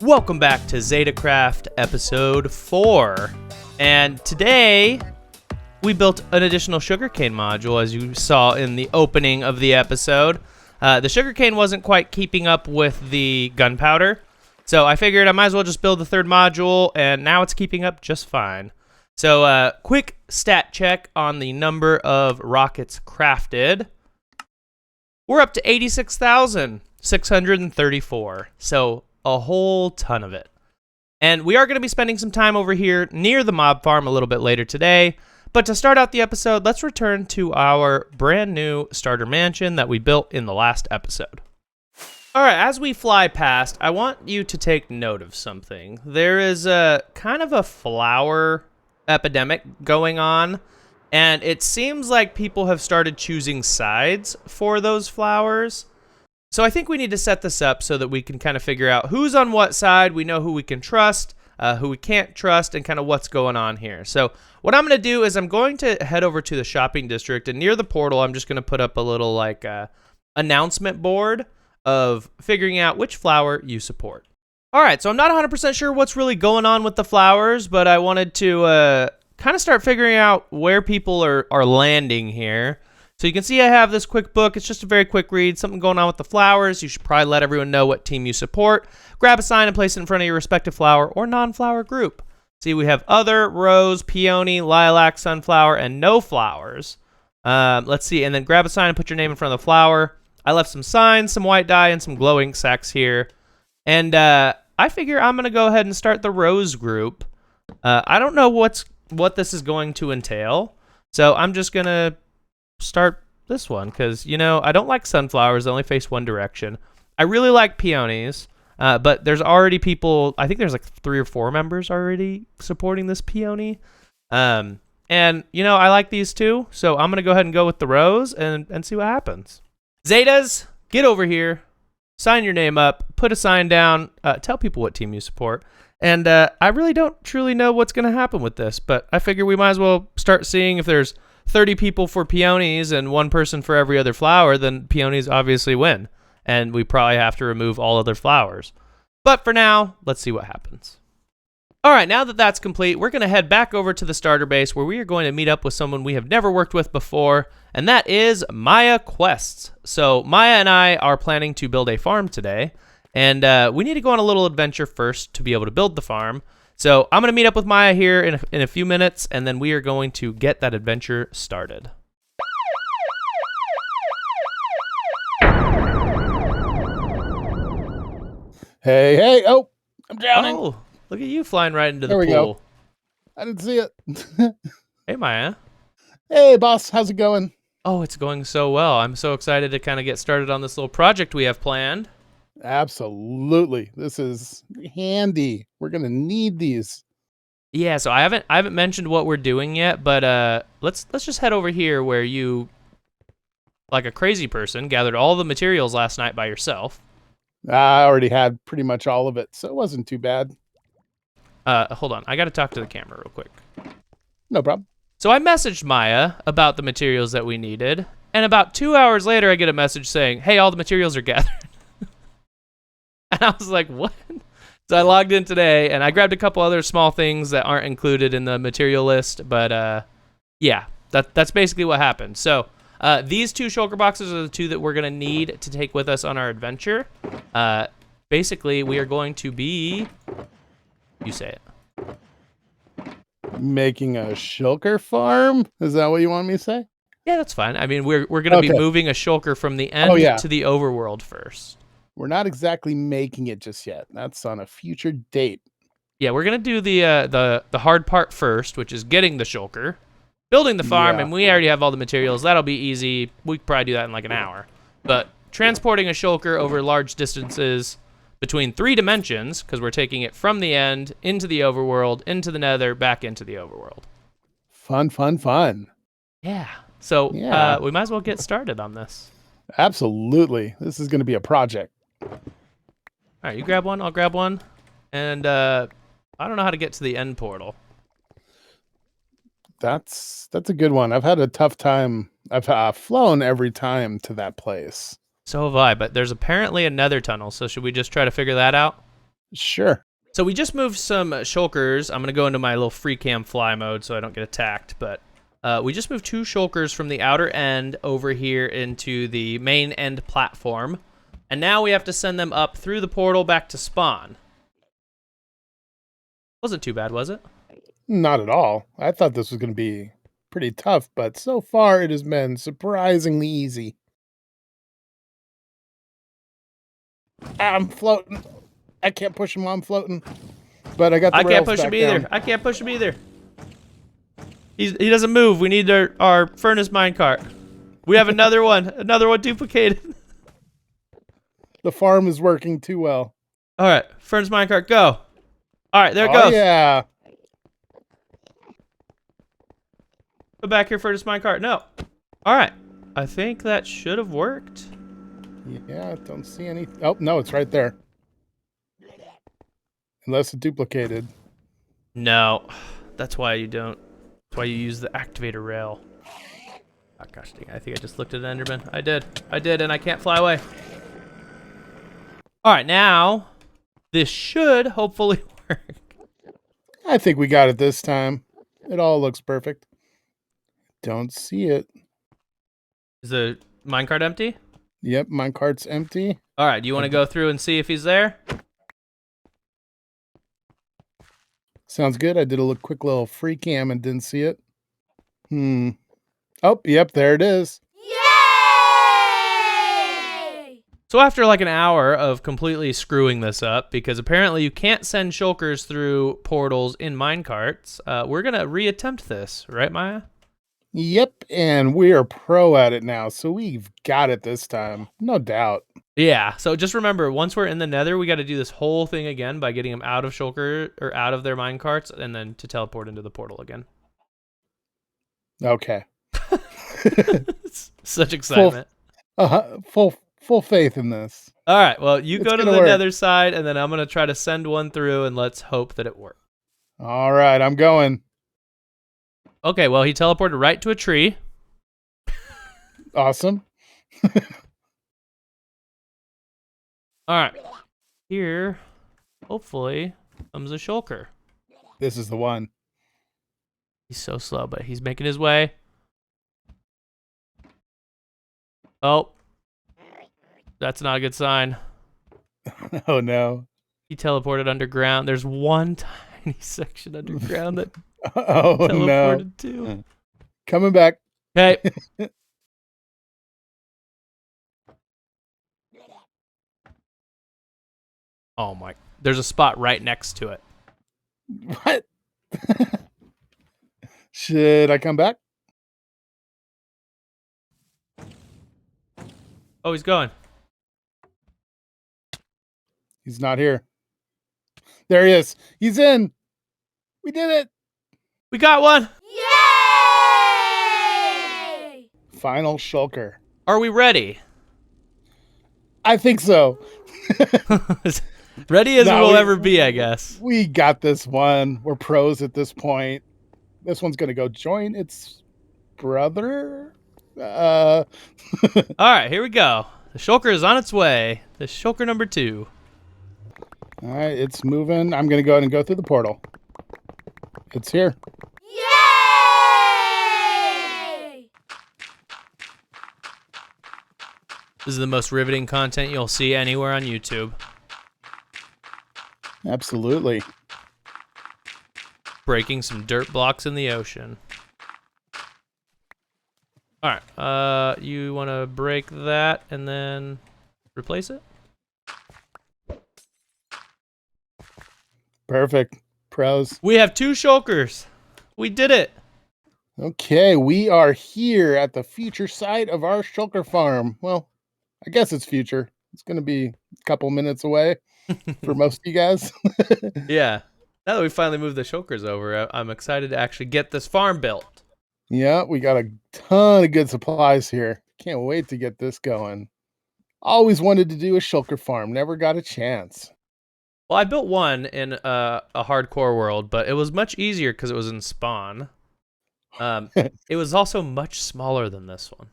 Welcome back to Zetacraft episode 4. And today we built an additional sugarcane module, as you saw in the opening of the episode. The sugarcane wasn't quite keeping up with the gunpowder, so I figured I might as well just build the third module, and now it's keeping up just fine. So quick stat check on the number of rockets crafted. We're up to 86,634, so a whole ton of it. And we are going to be spending some time over here near the mob farm a little bit later today. But to start out the episode, let's return to our brand new starter mansion that we built in the last episode. All right, as we fly past, I want you to take note of something. There is a kind of a flower epidemic going on, and it seems like people have started choosing sides for those flowers. So I think we need to set this up so that we can kind of figure out who's on what side. We know who we can trust, who we can't trust, and kind of what's going on here. So what I'm going to do is I'm going to head over to the shopping district, and near the portal, I'm just going to put up a little like announcement board of figuring out which flower you support. All right, so I'm not 100% sure what's really going on with the flowers, but I wanted to kind of start figuring out where people are landing here. So you can see I have this quick book. It's just a very quick read. Something going on with the flowers. You should probably let everyone know what team you support. Grab a sign and place it in front of your respective flower or non-flower group. See, we have other, rose, peony, lilac, sunflower, and no flowers. Let's see, and then grab a sign and put your name in front of the flower. I left some signs, some white dye, and some glow ink sacks here. And I figure I'm going to go ahead and start the rose group. I don't know what this is going to entail, so I'm just going to start this one because, you know, I don't like sunflowers. They only face one direction. I really like peonies, but there's already people, I think there's like 3 or 4 members already supporting this peony. And, you know, I like these too, so I'm going to go ahead and go with the rose and see what happens. Zetas, get over here, sign your name up, put a sign down, tell people what team you support. And I really don't truly know what's going to happen with this, but I figure we might as well start seeing if there's 30 people for peonies and 1 person for every other flower, then peonies obviously win. And we probably have to remove all other flowers. But for now, let's see what happens. All right, now that that's complete, we're going to head back over to the starter base where we are going to meet up with someone we have never worked with before, and that is Maya Quests. So Maya and I are planning to build a farm today, and we need to go on a little adventure first to be able to build the farm. So I'm going to meet up with Maya here in a few minutes, and then we are going to get that adventure started. Hey, oh, I'm drowning. Oh, look at you flying right into the There we pool. go. I didn't see it. Hey, Maya. Hey, boss, how's it going? Oh, it's going so well. I'm so excited to kind of get started on this little project we have planned. Absolutely. This is handy. We're going to need these. Yeah, so I haven't mentioned what we're doing yet, but let's just head over here where you, like a crazy person, gathered all the materials last night by yourself. I already had pretty much all of it, so it wasn't too bad. Hold on. I got to talk to the camera real quick. No problem. So I messaged Maya about the materials that we needed, and about 2 hours later, I get a message saying, hey, all the materials are gathered. And I was like, what? So I logged in today, and I grabbed a couple other small things that aren't included in the material list, but yeah, that's basically what happened. So these 2 shulker boxes are the 2 that we're going to need to take with us on our adventure. Basically, we are going to be, you say it. Making a shulker farm? Is that what you want me to say? Yeah, that's fine. I mean, we're going to be moving a shulker from the end to the overworld first. We're not exactly making it just yet. That's on a future date. Yeah, we're going to do the hard part first, which is getting the shulker, building the farm, and we already have all the materials. That'll be easy. We could probably do that in like an hour. But transporting a shulker over large distances between 3 dimensions, because we're taking it from the end into the overworld, into the nether, back into the overworld. Fun. Yeah. So we might as well get started on this. Absolutely. This is going to be a project. All right, you grab one, I'll grab one. And I don't know how to get to the end portal. That's a good one. I've had a tough time. I've flown every time to that place. So have I, but there's apparently a nether tunnel, so should we just try to figure that out? Sure. So we just moved some Shulkers. I'm going to go into my little free cam fly mode so I don't get attacked. But we just moved 2 Shulkers from the outer end over here into the main end platform. And now we have to send them up through the portal back to spawn. Wasn't too bad, was it? Not at all. I thought this was going to be pretty tough, but so far it has been surprisingly easy. I'm floating. I can't push him while I'm floating. But I got the I can't rails push him back either. down. I can't push him either. He doesn't move. We need our furnace minecart. We have another one. Another one duplicated. The farm is working too well. All right, furnace minecart, go. All right, there it Oh, goes. yeah. Go back here, furnace minecart. No. All right. I think that should have worked. Yeah, don't see any. Oh, no, it's right there. Unless it duplicated. No. That's why you don't. That's why you use the activator rail. Oh, gosh dang, I think I just looked at an Enderman. I did, and I can't fly away. All right, now this should hopefully work. I think we got it this time. It all looks perfect. Don't see it. Is the minecart empty? Yep, my cart's empty. All right, do you want to go through and see if he's there? Sounds good. I did a quick little free cam and didn't see it. Oh, yep, there it is. Yay! So after like an hour of completely screwing this up, because apparently you can't send Shulkers through portals in minecarts, we're going to reattempt this, right, Maya? Yep, and we are pro at it now, so we've got it this time. No doubt. Yeah, so just remember, once we're in the nether, we got to do this whole thing again by getting them out of Shulker, or out of their minecarts, and then to teleport into the portal again. Okay. Such excitement. Full faith in this. All right, well, you It's go to gonna the work. nether side, and then I'm going to try to send one through, and let's hope that it works. All right, I'm going. Okay, well, he teleported right to a tree. Awesome. All right, here, hopefully, comes a Shulker. This is the one. He's so slow, but he's making his way. Oh, that's not a good sign. Oh, no. He teleported underground. There's one tiny section underground that Oh, no. teleported to. Coming back. Okay. Oh my! There's a spot right next to it. What? Should I come back? Oh, he's going. He's not here. There he is. He's in. We did it. We got one. Yay! Final Shulker. Are we ready? I think so. Ready as No, we'll we- ever be, I guess. We got this one. We're pros at this point. This one's going to go join its brother. All right, here we go. The Shulker is on its way. The Shulker number 2. All right, it's moving. I'm going to go ahead and go through the portal. It's here. Yay! This is the most riveting content you'll see anywhere on YouTube. Absolutely. Breaking some dirt blocks in the ocean. All right, you want to break that and then replace it? Perfect. Pros. We have 2 Shulkers. We did it. Okay, we are here at the future site of our Shulker farm. Well, I guess it's future. It's going to be a couple minutes away for most of you guys. Yeah. Now that we finally moved the Shulkers over, I'm excited to actually get this farm built. Yeah, we got a ton of good supplies here. Can't wait to get this going. Always wanted to do a Shulker farm. Never got a chance. Well, I built one in a hardcore world, but it was much easier because it was in spawn. It was also much smaller than this one.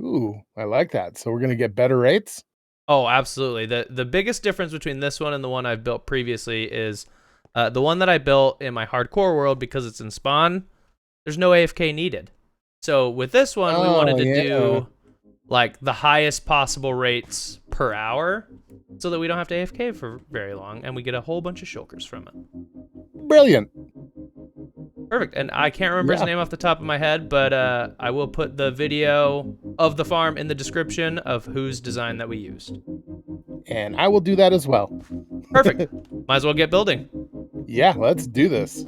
Ooh, I like that. So we're going to get better rates? Oh, absolutely. The biggest difference between this one and the one I've built previously is the one that I built in my hardcore world, because it's in spawn, there's no AFK needed. So with this one, we wanted to do like the highest possible rates per hour so that we don't have to AFK for very long, and we get a whole bunch of Shulkers from it. Brilliant. Perfect. And I can't remember his name off the top of my head, but I will put the video of the farm in the description of whose design that we used. And I will do that as well. Perfect. Might as well get building. Yeah, let's do this.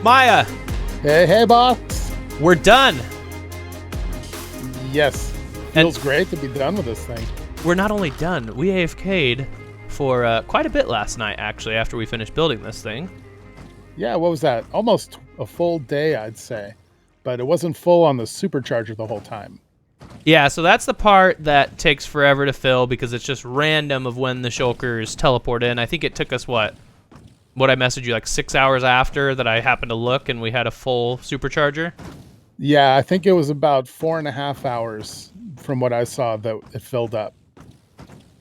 Maya, Hey, boss. we're done. Yes. Feels great to be done with this thing. We're not only done, we AFK'd for quite a bit last night, actually, after we finished building this thing. Yeah, what was that? Almost a full day, I'd say. But it wasn't full on the supercharger the whole time. Yeah, so that's the part that takes forever to fill because it's just random of when the Shulkers teleport in. I think it took us, what I messaged you, like 6 hours after that I happened to look and we had a full supercharger? Yeah, I think it was about 4.5 hours from what I saw that it filled up.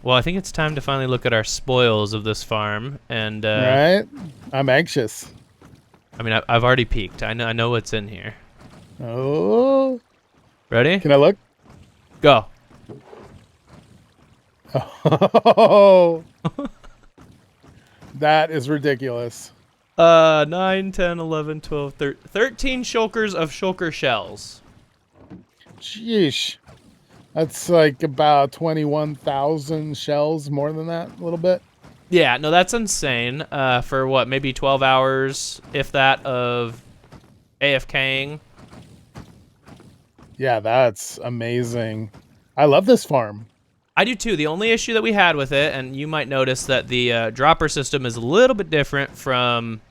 Well, I think it's time to finally look at our spoils of this farm. And Right? I'm anxious. I mean, I've already peeked. I know what's in here. Oh. Ready? Can I look? Go. Oh. That is ridiculous. 9, 10, 11, 12, 13 Shulkers of Shulker shells. Sheesh. That's like about 21,000 shells, more than that, a little bit. Yeah, no, that's insane. For what, maybe 12 hours, if that, of AFKing. Yeah, that's amazing. I love this farm. I do too. The only issue that we had with it, and you might notice that the dropper system is a little bit different from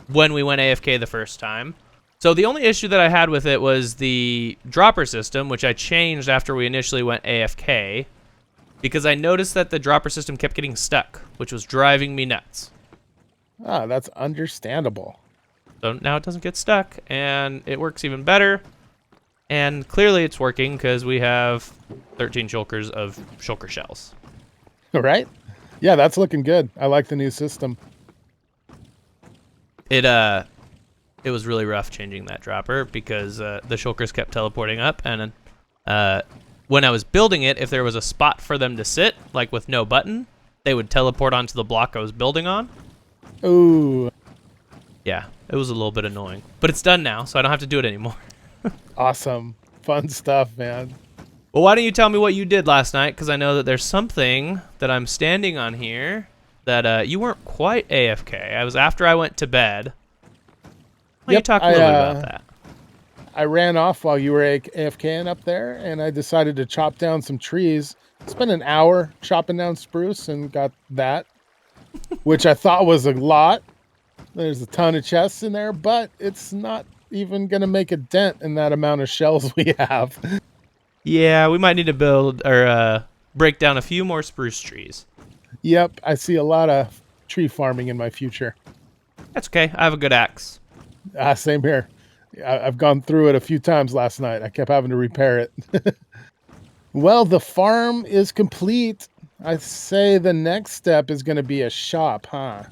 when we went AFK the first time. So the only issue that I had with it was the dropper system, which I changed after we initially went AFK, because I noticed that the dropper system kept getting stuck, which was driving me nuts. Ah, that's understandable. So now it doesn't get stuck, and it works even better. And clearly it's working because we have 13 Shulkers of Shulker shells. Right? Yeah, that's looking good. I like the new system. It was really rough changing that dropper because the Shulkers kept teleporting up, and when I was building it, if there was a spot for them to sit, like with no button, they would teleport onto the block I was building on. Ooh. Yeah, it was a little bit annoying. But it's done now, so I don't have to do it anymore. Awesome. Fun stuff, man. Well, why don't you tell me what you did last night? Because I know that there's something that I'm standing on here that you weren't quite AFK. I was after I went to bed. Why don't you talk a little bit about that? I ran off while you were AFKing up there, and I decided to chop down some trees. Spent an hour chopping down spruce and got that, which I thought was a lot. There's a ton of chests in there, but it's not even going to make a dent in that amount of shells we have. Yeah, we might need to build or break down a few more spruce trees. Yep, I see a lot of tree farming in my future. That's okay. I have a good axe. Same here. I've gone through it a few times last night. I kept having to repair it. Well, the farm is complete. I say the next step is going to be a shop, huh?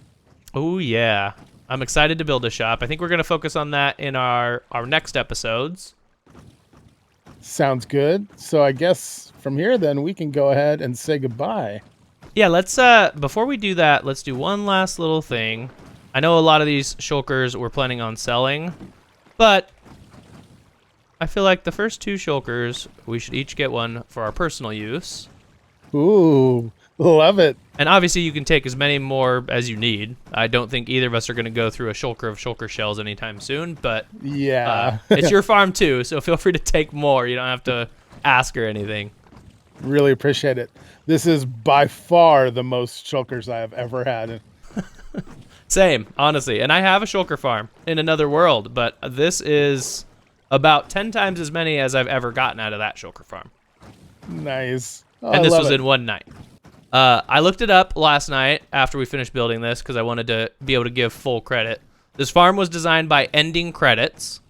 Oh, yeah. I'm excited to build a shop. I think we're going to focus on that in our next episodes. Sounds good. So I guess from here, then, we can go ahead and say goodbye. Yeah, let's, before we do that, let's do one last little thing. I know a lot of these shulkers we're planning on selling, but I feel like the first 2 shulkers, we should each get one for our personal use. Ooh, love it. And obviously you can take as many more as you need. I don't think either of us are going to go through a shulker of shulker shells anytime soon, but yeah, it's your farm too, so feel free to take more. You don't have to ask or anything. Really appreciate it. This is by far the most shulkers I have ever had. Same, honestly. And I have a shulker farm in another world, but this is about 10 times as many as I've ever gotten out of that shulker farm. Nice. Oh, And this I love was it. in one night. I looked it up last night after we finished building this because I wanted to be able to give full credit. This farm was designed by Ending Credits,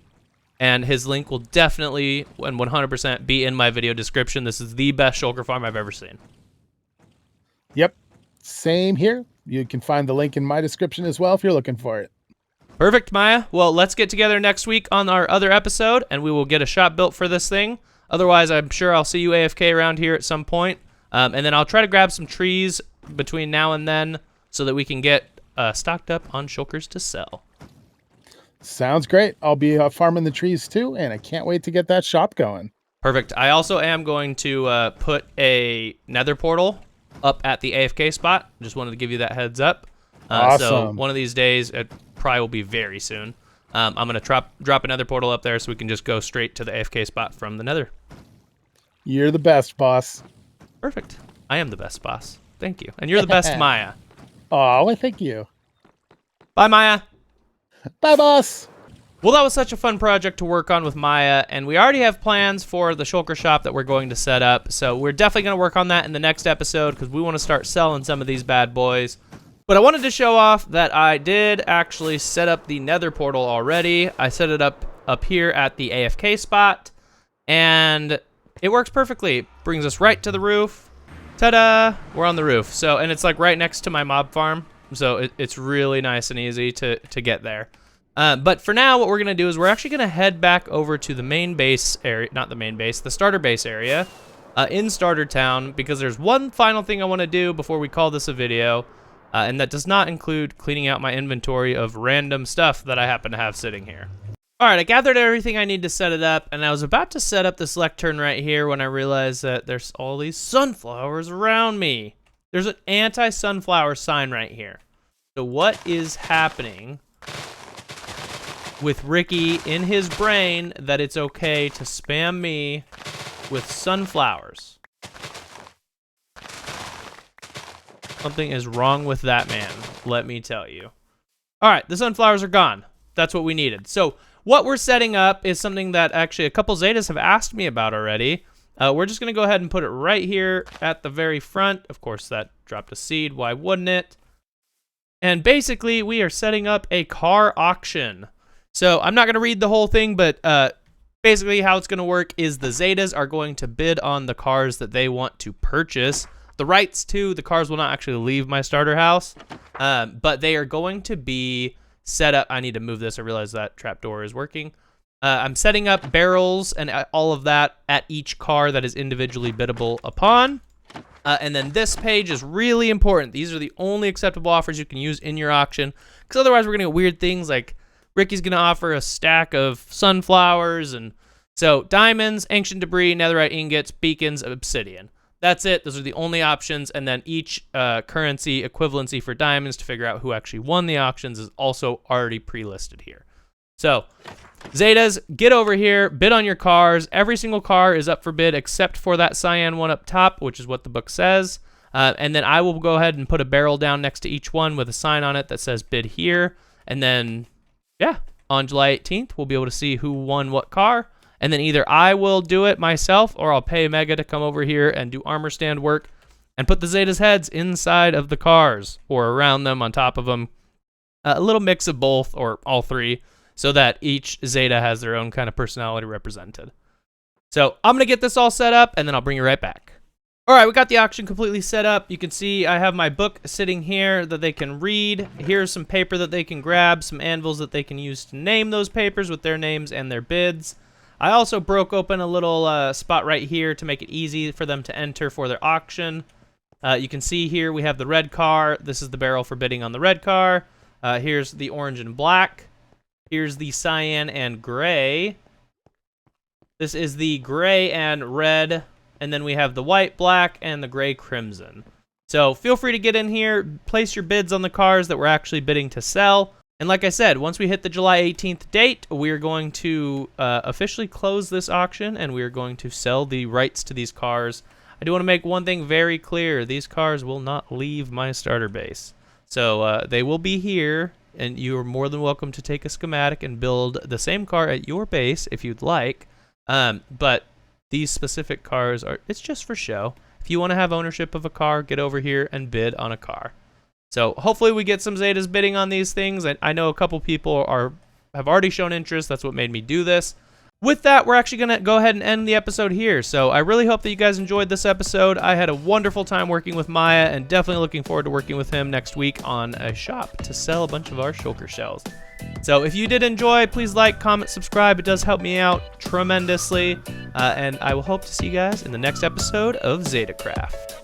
and his link will definitely and 100% be in my video description. This is the best shulker farm I've ever seen. Yep. Same here. You can find the link in my description as well if you're looking for it. Perfect, Maya. Well, let's get together next week on our other episode, and we will get a shop built for this thing. Otherwise, I'm sure I'll see you AFK around here at some point. And then I'll try to grab some trees between now and then so that we can get stocked up on shulkers to sell. Sounds great. I'll be farming the trees too, and I can't wait to get that shop going. Perfect. I also am going to put a nether portal up at the AFK spot. Just wanted to give you that heads up. So Awesome. one of these days, it probably will be very soon, I'm going to drop a nether portal up there so we can just go straight to the AFK spot from the nether. You're the best, boss. Perfect. I am the best boss. Thank you. And you're the best, Maya. Oh, well, thank you. Bye, Maya. Bye, boss. Well, that was such a fun project to work on with Maya, and we already have plans for the shulker shop that we're going to set up, so we're definitely going to work on that in the next episode because we want to start selling some of these bad boys. But I wanted to show off that I did actually set up the nether portal already. I set it up here at the AFK spot, and it works perfectly. It brings us right to the roof. Ta-da! We're on the roof. So, and it's like right next to my mob farm, so it's really nice and easy to get there. But for now, what we're going to do is we're actually going to head back over to the main base area, not the main base, the starter base area in Starter Town, because there's one final thing I want to do before we call this a video, and that does not include cleaning out my inventory of random stuff that I happen to have sitting here. All right, I gathered everything I need to set it up, and I was about to set up this lectern right here when I realized that there's all these sunflowers around me. There's an anti-sunflower sign right here. So what is happening with Ricky in his brain that it's okay to spam me with sunflowers? Something is wrong with that man, let me tell you. All right, the sunflowers are gone. That's what we needed. So what we're setting up is something that actually a couple Zetas have asked me about already. We're just going to go ahead and put it right here at the very front. Of course, that dropped a seed. Why wouldn't it? And basically, we are setting up a car auction. So I'm not going to read the whole thing, but basically how it's going to work is the Zetas are going to bid on the cars that they want to purchase. The rights to the cars will not actually leave my starter house, but they are going to be set up. I need to move this. I realize that trapdoor is working. I'm setting up barrels and all of that at each car that is individually biddable upon. And then this page is really important. These are the only acceptable offers you can use in your auction, because otherwise we're going to get weird things like Ricky's going to offer a stack of sunflowers, and so diamonds, ancient debris, netherite ingots, beacons, obsidian. That's it. Those are the only options, and then each currency equivalency for diamonds to figure out who actually won the auctions is also already pre-listed here. So, Zetas, get over here, bid on your cars. Every single car is up for bid except for that cyan one up top, which is what the book says. And then I will go ahead and put a barrel down next to each one with a sign on it that says bid here. And then, yeah, on July 18th, we'll be able to see who won what car. And then either I will do it myself or I'll pay Mega to come over here and do armor stand work and put the Zeta's heads inside of the cars or around them, on top of them. A little mix of both or all three, so that each Zeta has their own kind of personality represented. So I'm going to get this all set up, and then I'll bring you right back. All right, we got the auction completely set up. You can see I have my book sitting here that they can read. Here's some paper that they can grab, some anvils that they can use to name those papers with their names and their bids. I also broke open a little spot right here to make it easy for them to enter for their auction. You can see here we have the red car. This is the barrel for bidding on the red car. Here's the orange and black. Here's the cyan and gray. This is the gray and red. And then we have the white, black, and the gray crimson. So feel free to get in here, place your bids on the cars that we're actually bidding to sell. And like I said, once we hit the July 18th date, we're going to officially close this auction, and we are going to sell the rights to these cars. I do want to make one thing very clear. These cars will not leave my starter base. So they will be here, and you are more than welcome to take a schematic and build the same car at your base if you'd like. But these specific cars it's just for show. If you want to have ownership of a car, get over here and bid on a car. So hopefully we get some Zetas bidding on these things. I know a couple people have already shown interest. That's what made me do this. With that, we're actually going to go ahead and end the episode here. So I really hope that you guys enjoyed this episode. I had a wonderful time working with Maya, and definitely looking forward to working with him next week on a shop to sell a bunch of our Shulker shells. So if you did enjoy, please like, comment, subscribe. It does help me out tremendously. And I will hope to see you guys in the next episode of Zetacraft.